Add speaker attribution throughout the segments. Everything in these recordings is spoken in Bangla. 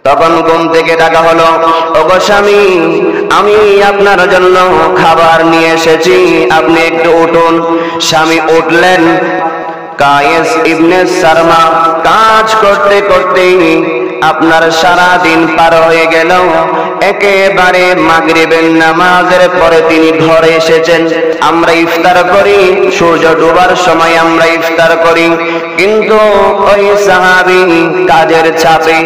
Speaker 1: তখন ঘুম থেকে ডাকা হলো, ওগো স্বামী, আমি আপনার জন্য খাবার নিয়ে এসেছি, আপনি একটু উঠুন। স্বামী উঠলেন। কায়েস ইবনে সারমা কাজ করতে করতে আপনার সারা দিন পার হয়ে গেল। একেবারে মাগরিবের নামাজের পরে তিনি ঘরে এসেছেন। আমরা ইফতার করি, সূর্য ডোবার সময় আমরা ইফতার করি, কিন্তু ওই সাহাবী কাজের চাপে,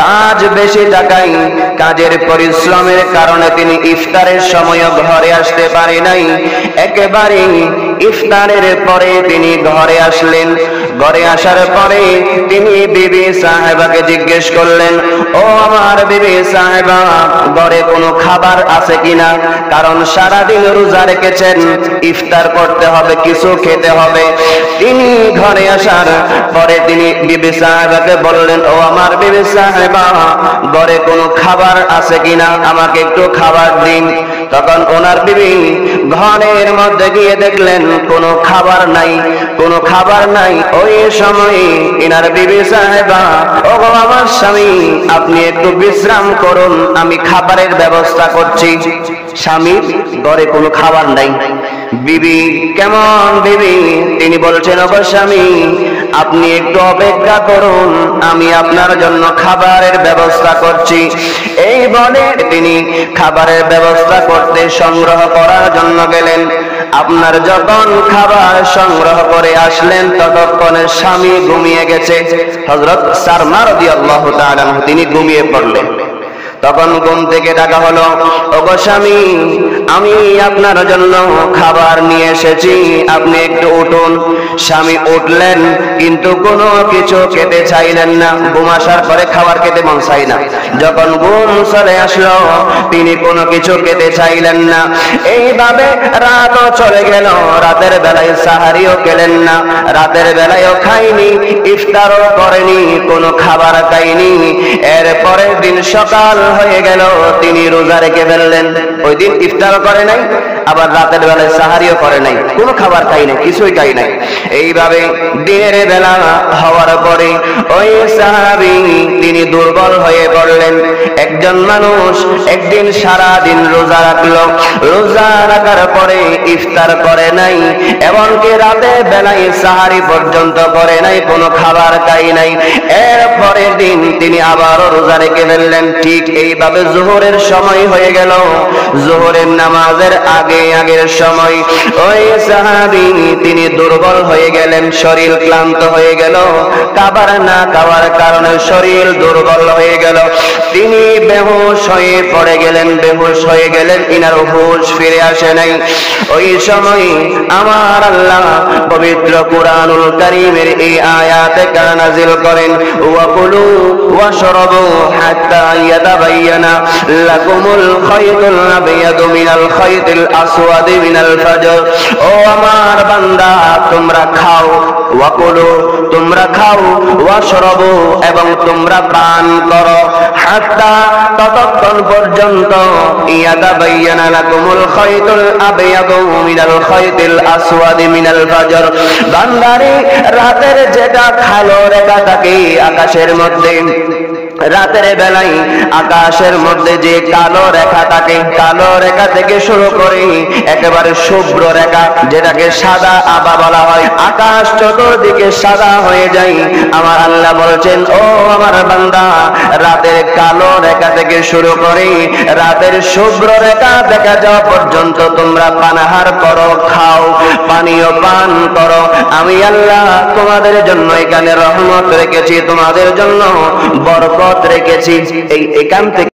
Speaker 1: কাজ বেশি থাকায়, কাজের পরিশ্রমের কারণে তিনি ইফতারের সময়ও ঘরে আসতে পারে নাই। একেবারে ইফতারের পরে তিনি ঘরে আসলেন। ঘরে আসার পরে তিনি বিবি সাহেবাকে জিজ্ঞেস করলেন, ও আমার বিবি সাহেবা, ঘরে কোনো খাবার আছে কিনা? কারণ সারাদিন রোজা রেখেছেন, ইফতার করতে হবে, কিছু খেতে হবে। তিনি ঘরে আসার পরে তিনি বিবি সাহেবাকে বললেন, ও আমার বিবি সাহেবা, ঘরে কোনো খাবার আছে কিনা, আমাকে একটু খাবার দিন। তখন ওনার বিবি ঘরের মধ্যে গিয়ে দেখলেন কোনো খাবার নাই, কোনো খাবার নাই। ওই সময় ইনার বিবি সাহেবা, ও আমার স্বামী, আপনি একটু বিশ্রাম করুন, আমি খাবারের ব্যবস্থা করছি। স্বামীর ঘরে কোনো খাবার নাই। বিবি কেমন বিবি? তিনি বলছেন, ও স্বামী, আপনি একটু অপেক্ষা করুন, আমি আপনার জন্য খাবারের ব্যবস্থা করছি। এই বলে তিনি খাবারের ব্যবস্থা করতে, সংগ্রহ করার জন্য গেলেন। আপনার যখন খাবার সংগ্রহ করে আসলেন, ততক্ষণে স্বামী ঘুমিয়ে গেছে। হযরত সারমা রাদিয়াল্লাহু তাআলা তিনি ঘুমিয়ে পড়লেন। তখন ঘুম থেকে ডাকা হলো, ওগো স্বামী, আমি আপনার জন্য খাবার নিয়ে এসেছি, আপনি একটু উঠুন। স্বামী উঠলেন, কিন্তু কোনো কিছু খেতে চাইলেন না। ঘুম আসার পরে খাবার খেতে মন চাই না। যখন ঘুম চলে আসলো, তিনি কোনো কিছু খেতে চাইলেন না। এইভাবে রাতও চলে গেল। রাতের বেলায় সাহারিও খেলেন না, রাতের বেলায়ও খাইনি, ইফতারও করেনি, কোনো খাবার খাইনি। এর পরের দিন সকাল হয়ে গেল, তিনি রোজা রেখে ফেললেন। ওই দিন ইফতারও করে নাই, আবার রাতের বেলায় সাহারিও করে নাই, কোনো খাবার খাই নাই, কিছুই খাই নাই। এইভাবে দিনের বেলা হওয়ার পরে ওই সাহাবী তিনি দুর্বল হয়ে পড়লেন। একজন মানুষ একদিন সারা দিন রোজা রাখলো, রোজা রাখার পরে ইফতার করে নাই, এমনকি রাতের বেলায় সাহারি পর্যন্ত করে নাই, কোনো খাবার খাই নাই। এর পরের দিন তিনি আবারও রোজা রেখে ফেললেন। ঠিক এইভাবে যোহরের সময় হয়ে গেল। যোহরের নামাজের আগের সময় ওই সাহাবী তিনি দুর্বল হয়ে গেলেন, শরীর ক্লান্ত হয়ে গেল। খাবার না খাওয়ার কারণে শরীর দুর্বল হয়ে গেল। তিনি বেহুশ হয়ে পড়ে গেলেন, বেহুশ হয়ে গেলেন, ইনার হুঁশ ফিরে আসে নাই। ওই সময় আমার আল্লাহ পবিত্র কুরআনুল কারীমের এই আয়াতে নাযিল করেন, ওয়াকুলু ওয়াশরাবু হাত্তা ইয়াতাবায়্যানা লাকুমুল খায়তুল আবয়াদু মিনাল খায়তিল আসওয়াদি মিনাল ফাজর। ও আমার বান্দা, তোমরা খাও, ওয়াকুলু তোমরা খাও, ওয়াশরাবু এবং তোমরা পান করো, হাত্তা ততক্ষণ পর্যন্ত ইয়াতাবায়্যানা লাকুমুল খায়তুল আবয়াদু মিনাল খায়তিল আসওয়াদি মিনাল ফাজর। বান্দারে, রাতের যেটা কালো রেখা থাকে আকাশের মধ্যে, রাতের বেলায় আকাশের মধ্যে যে কালো রেখা থাকে, কালো রেখা থেকে শুরু করে একেবারে শুভ্র রেখা, যেটাকে সাদা আভা বলা হয়, আকাশ চতুর্দিকে সাদা হয়ে যায়। আমার আল্লাহ বলছেন, ও আমার বান্দা, রাতের কালো রেখা থেকে শুরু করে রাতের শুভ্র রেখা দেখা যাওয়া পর্যন্ত তোমরা পানাহার করো, খাও, পানীয় পান করো। আমি আল্লাহ তোমাদের জন্য এখানে রহমত রেখেছি, তোমাদের জন্য বরকত রেখেছি। এই এখান থেকে